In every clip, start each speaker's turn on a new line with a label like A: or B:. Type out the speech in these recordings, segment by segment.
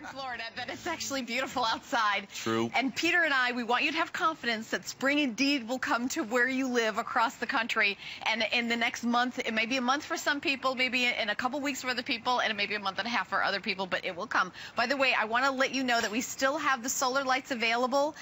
A: in Florida that it's actually beautiful outside.
B: True.
A: And Peter and I, we want you to have confidence that spring indeed will come to where you live across the country. And in the next month, it may be a month for some people, maybe in a couple weeks for other people, and it may be a month and a half for other people, but it will come. By the way, I want to let you know that we still have the solar lights available.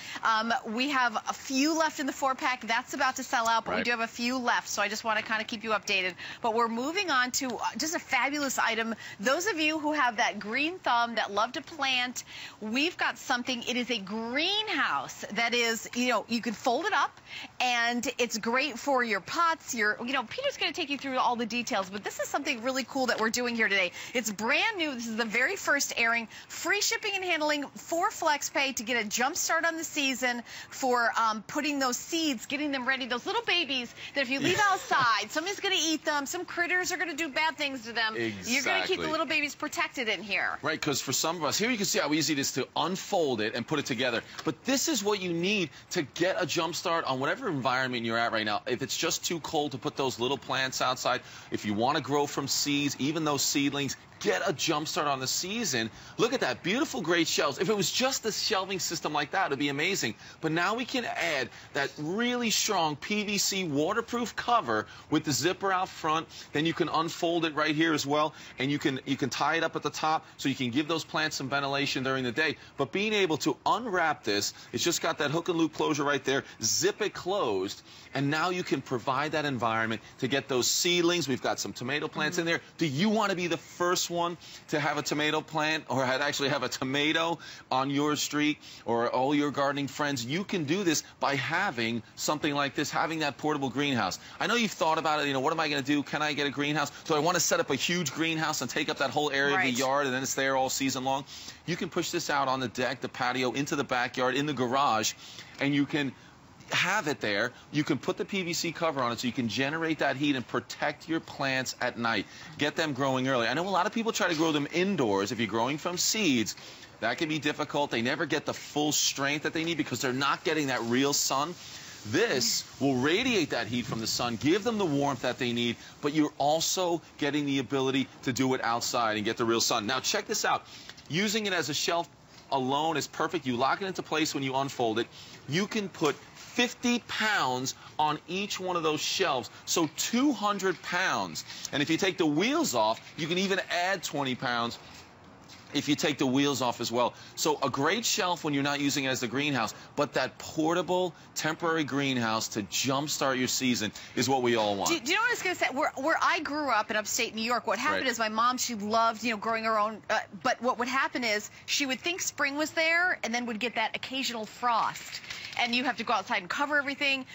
A: We have a few left in the 4-pack. That's about to sell out, but we do have a few left, so I just want to kind of keep you updated. But we're moving on to just a fabulous item. Those of you who have that green thumb, that love to plant, we've got something. It is a greenhouse that is, you can fold it up, and it's great for your pots. Peter's going to take you through all the details, but this is something really cool that we're doing here today. It's brand new. This is the very first airing. Free shipping and handling for FlexPay to get a jump start on the season for putting those seeds, getting them ready. Those little babies that if you leave outside, somebody's going to eat them. Some critters are going to do bad things to them.
B: Exactly.
A: You're going to keep the little babies protected in here.
B: Right, because for some of us, here you can see how easy it is to unfold it and put it together. But this is what you need to get a jump start on whatever environment you're at right now. If it's just too cold to put those little plants outside, if you want to grow from seeds, even those seedlings, get a jump start on the season. Look at that, beautiful, great shelves. If it was just a shelving system like that, it'd be amazing. But now we can add that really strong PVC waterproof cover with the zipper out front. Then you can unfold it right here as well, and you can tie it up at the top so you can give those plants some ventilation during the day. But being able to unwrap this, it's just got that hook and loop closure right there, zip it closed, and now you can provide that environment to get those seedlings. We've got some tomato plants in there. Do you want to be the first one to have a tomato plant or actually have a tomato on your street or all your gardening friends? You can do this by having something like this, having that portable greenhouse. I know you've thought about it, what am I going to do? Can I get a greenhouse? Do I want to set up a huge greenhouse and take up that whole area of the yard and then it's there all season long? You can push this out on the deck, the patio, into the backyard, in the garage, and you can have it there. You can put the PVC cover on it so you can generate that heat and protect your plants at night. Get them growing early. I know a lot of people try to grow them indoors. If you're growing from seeds, that can be difficult. They never get the full strength that they need because they're not getting that real sun. This will radiate that heat from the sun, give them the warmth that they need, but you're also getting the ability to do it outside and get the real sun. Now check this out. Using it as a shelf alone is perfect. You lock it into place when you unfold it. You can put 50 pounds on each one of those shelves, so 200 pounds. And if you take the wheels off, you can even add 20 pounds if you take the wheels off as well. So a great shelf when you're not using it as the greenhouse, but that portable, temporary greenhouse to jumpstart your season is what we all want.
A: Do you know what I was going to say? Where I grew up in upstate New York, what happened is my mom, she loved, growing her own, but what would happen is she would think spring was there and then would get that occasional frost. And you have to go outside and cover everything.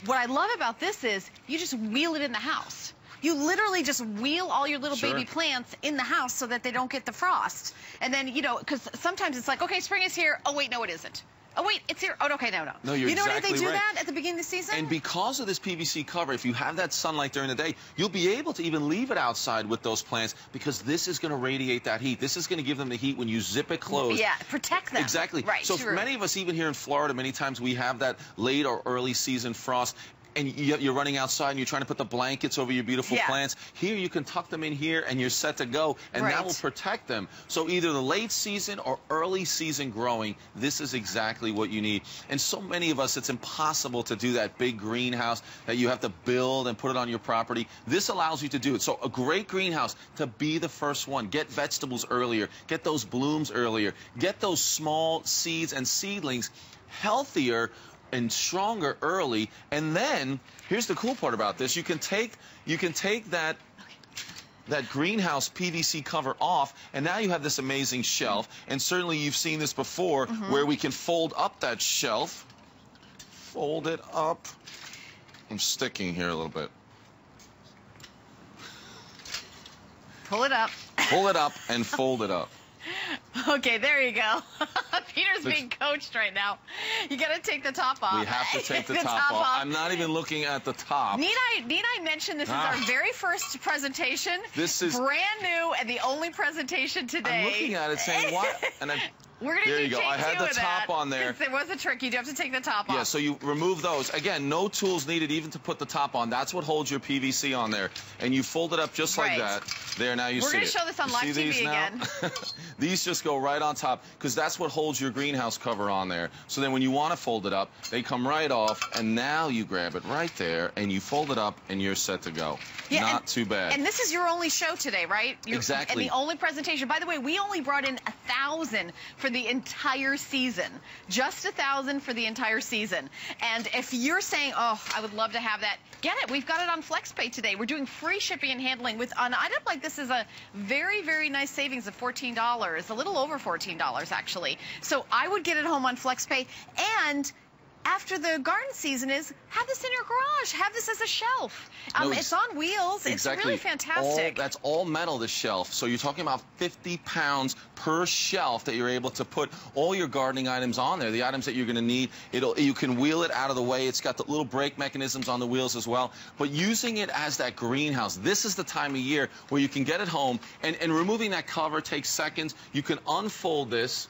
A: What I love about this is you just wheel it in the house. You literally just wheel all your little baby plants in the house so that they don't get the frost. And then, because sometimes it's like, okay, spring is here. Oh, wait, no, it isn't. Oh, wait, it's here. Oh, okay, no.
B: No, you're exactly
A: they do that at the beginning of the season?
B: And because of this PVC cover, if you have that sunlight during the day, you'll be able to even leave it outside with those plants because this is going to radiate that heat. This is going to give them the heat when you zip it closed.
A: Yeah, protect them.
B: Exactly.
A: Right,
B: so for many of us, even here in Florida, many times we have that late or early season frost. And you're running outside and you're trying to put the blankets over your beautiful plants. Here you can tuck them in here and you're set to go, and that will protect them. So either the late season or early season growing, this is exactly what you need. And so many of us, it's impossible to do that big greenhouse that you have to build and put it on your property. This allows you to do it. So a great greenhouse to be the first one. Get vegetables earlier. Get those blooms earlier. Get those small seeds and seedlings healthier and stronger early. And then here's the cool part about this: you can take that greenhouse PVC cover off, and now you have this amazing shelf. And certainly you've seen this before, where we can fold up that shelf. Fold it up. I'm sticking here a little bit.
A: Pull it up.
B: Pull it up and fold it up.
A: Okay, there you go. Peter's being coached right now. You got to take the top off.
B: We have to take the top off. I'm not even looking at the top.
A: Need I mention this is our very first presentation.
B: This is
A: brand new and the only presentation today.
B: I'm looking at it saying, what? And
A: We're going to
B: There
A: do
B: you go.
A: take
B: I had
A: two
B: the
A: of
B: top
A: that,
B: on there.
A: There was a trick. You do have to take the top off.
B: Yeah, so you remove those. Again, no tools needed even to put the top on. That's what holds your PVC on there. And you fold it up just like that. There, now you see it.
A: We're going to show this on live TV again.
B: These just go right on top because that's what holds your greenhouse cover on there. So then when you want to fold it up, they come right off, and now you grab it right there, and you fold it up, and you're set to go.
A: Yeah,
B: Not too bad.
A: And this is your only show today, right?
B: Exactly.
A: And the only presentation. By the way, we only brought in 1,000 for the entire season. Just 1,000 for the entire season. And if you're saying, oh, I would love to have that, get it. We've got it on FlexPay today. We're doing free shipping and handling with an item like this is a very, very nice savings of $14, a little over $14 actually. So I would get it home on FlexPay, and after the garden season is, have this in your garage. Have this as a shelf. It's on wheels.
B: Exactly.
A: It's really fantastic.
B: That's all metal, this shelf. So you're talking about 50 pounds per shelf that you're able to put all your gardening items on there, the items that you're going to need. You can wheel it out of the way. It's got the little brake mechanisms on the wheels as well. But using it as that greenhouse, this is the time of year where you can get it home, and removing that cover takes seconds. You can unfold this.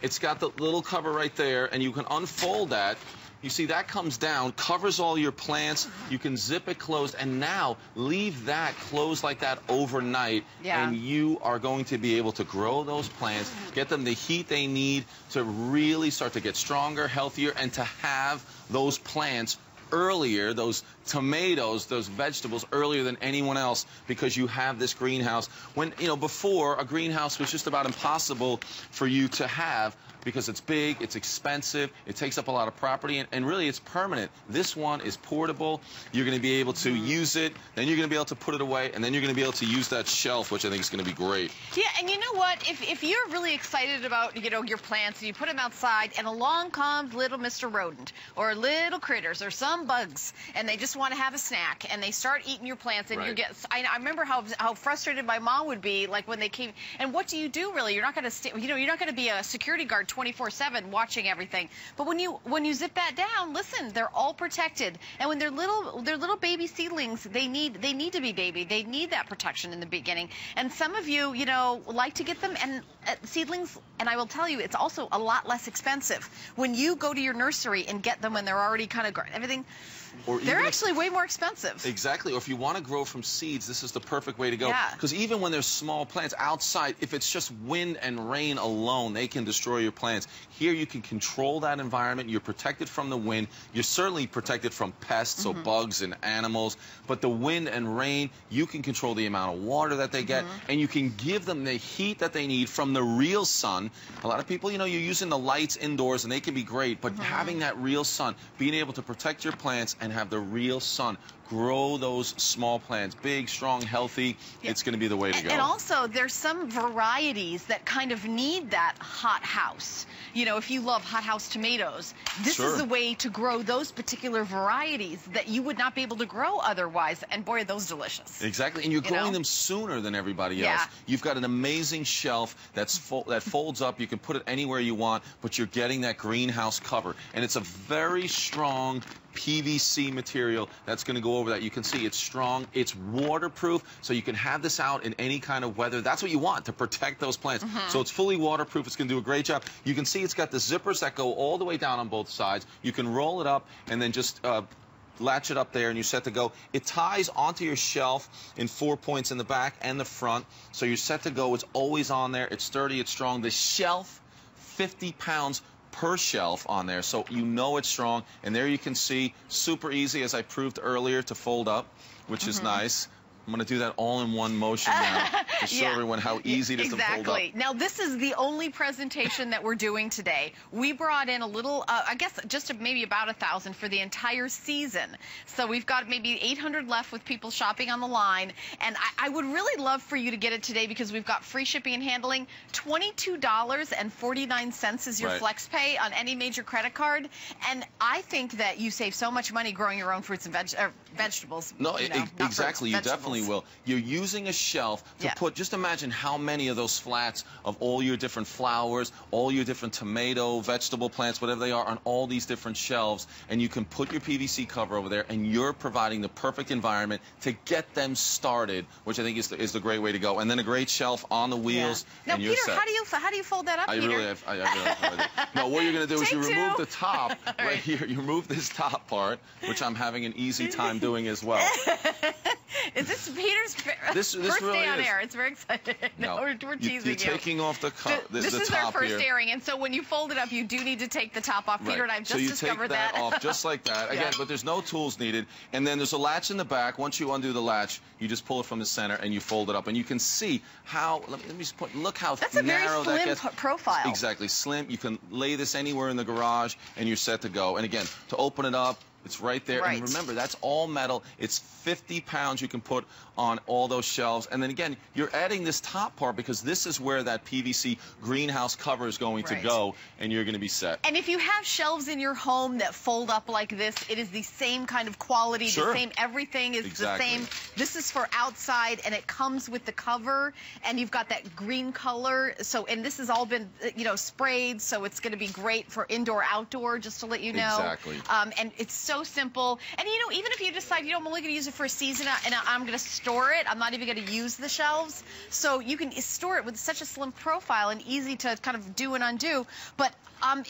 B: It's got the little cover right there, and you can unfold that. You see, that comes down, covers all your plants. You can zip it closed, and now leave that closed like that overnight, and you are going to be able to grow those plants, get them the heat they need to really start to get stronger, healthier, and to have those plants earlier, those tomatoes, those vegetables earlier than anyone else, because you have this greenhouse. When, before, a greenhouse was just about impossible for you to have because it's big, it's expensive, it takes up a lot of property, and really it's permanent. This one is portable. You're going to be able to use it, then you're going to be able to put it away, and then you're going to be able to use that shelf, which I think is going to be great.
A: Yeah, and you know what? If you're really excited about, your plants, and you put them outside, and along comes little Mr. Rodent, or little critters, or some bugs, and they just want to have a snack, and they start eating your plants, and I remember how frustrated my mom would be, like when they came, and what do you do really? You're not going to you're not going to be a security guard 24/7 watching everything. But when you zip that down, listen, they're all protected. And when they're little baby seedlings, they need to be baby. They need that protection in the beginning. And some of you, like to get them and seedlings, and I will tell you, it's also a lot less expensive. When you go to your nursery and get them when they're already kind of everything, they're actually way more expensive.
B: Exactly. Or if you want to grow from seeds, this is the perfect way to go. Because even when there's small plants outside, if it's just wind and rain alone, they can destroy your plants. Here you can control that environment. You're protected from the wind. You're certainly protected from pests, so bugs and animals. But the wind and rain, you can control the amount of water that they get, and you can give them the heat that they need from the real sun. A lot of people, you're using the lights indoors, and they can be great, but having that real sun, being able to protect your plants and have the real sun, grow those small plants, big, strong, healthy, it's going to be the way to go.
A: And also, there's some varieties that kind of need that hot house. If you love hothouse tomatoes, this is the way to grow those particular varieties that you would not be able to grow otherwise. And boy, are those delicious.
B: Exactly, and you're growing them sooner than everybody else. You've got an amazing shelf that folds up. You can put it anywhere you want, but you're getting that greenhouse cover. And it's a very strong PVC material that's going to go over that. You can see it's strong, it's waterproof, so you can have this out in any kind of weather. That's what you want, to protect those plants. So it's fully waterproof. It's going to do a great job. You can see it's got the zippers that go all the way down on both sides. You can roll it up and then just latch it up there, and you're set to go. It ties onto your shelf in 4 points in the back and the front, so you're set to go. It's always on there. It's sturdy, it's strong. The shelf, 50 pounds per shelf on there, so it's strong. And there you can see, super easy, as I proved earlier, to fold up, which is nice. I'm going to do that all in one motion now to show everyone how easy it is to fold up.
A: Now, this is the only presentation that we're doing today. We brought in a little, I guess, just maybe about 1,000 for the entire season. So we've got maybe 800 left with people shopping on the line. And I would really love for you to get it today because we've got free shipping and handling. $22.49 is your flex pay on any major credit card. And I think that you save so much money growing your own fruits and vegetables.
B: No, exactly. You definitely will. You're using a shelf to put put, just imagine how many of those flats of all your different flowers, all your different tomato, vegetable plants, whatever they are, on all these different shelves, and you can put your PVC cover over there, and you're providing the perfect environment to get them started, which I think is the great way to go. And then a great shelf on the wheels,
A: Now,
B: and you're
A: Peter,
B: set.
A: how do you fold that up, Peter?
B: I really have no idea. No, what you're going to do is you remove the top right here. You remove this top part, which I'm having an easy time doing as well.
A: Is this Peter's first
B: really
A: day on
B: is.
A: air? It's very exciting.
B: No,
A: we're teasing
B: you're taking off the
A: This is
B: top
A: our first
B: here.
A: airing, and so when you fold it up, you do need to take the top off. Peter and I have just discovered
B: that. So you take that off just like that. Again, but there's no tools needed. And then there's a latch in the back. Once you undo the latch, you just pull it from the center and you fold it up. And you can see how, let me just point, look how narrow that gets.
A: That's a very slim profile.
B: Exactly, slim. You can lay this anywhere in the garage and you're set to go. And again, to open it up, it's right there.
A: Right.
B: And remember, that's all metal. It's 50 pounds you can put on all those shelves. And then again, you're adding this top part because this is where that PVC greenhouse cover is going to go, and you're going to be set.
A: And if you have shelves in your home that fold up like this, it is the same kind of quality, the same everything is the same. This is for outside, and it comes with the cover, and you've got that green color. So, and this has all been, sprayed, so it's going to be great for indoor, outdoor, just to let you know.
B: Exactly.
A: And it's so simple. And, even if you decide, I'm only going to use it for a season, and I'm going to store it, I'm not even going to use the shelves. So you can store it with such a slim profile and easy to kind of do and undo. But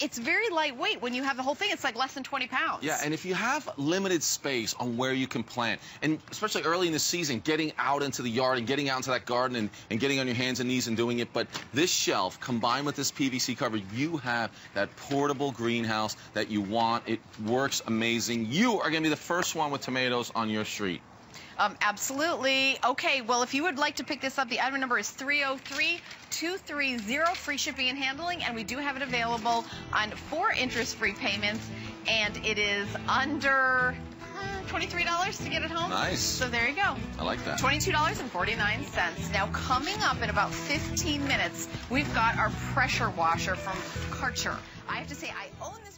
A: it's very lightweight when you have the whole thing. It's like less than 20 pounds.
B: Yeah, and if you have limited space on where you can plant, and especially early in the season, getting out into the yard and getting out into that garden and getting on your hands and knees and doing it, but this shelf combined with this PVC cover, you have that portable greenhouse that you want. It works amazing. You are going to be the first one with tomatoes on your street.
A: Absolutely. Okay, well, if you would like to pick this up, the item number is 303-230, free shipping and handling, and we do have it available on 4 interest-free payments, and it is under $23 to get it home.
B: Nice.
A: So there you go.
B: I like that.
A: $22.49. Now, coming up in about 15 minutes, we've got our pressure washer from Karcher. I have to say, I own this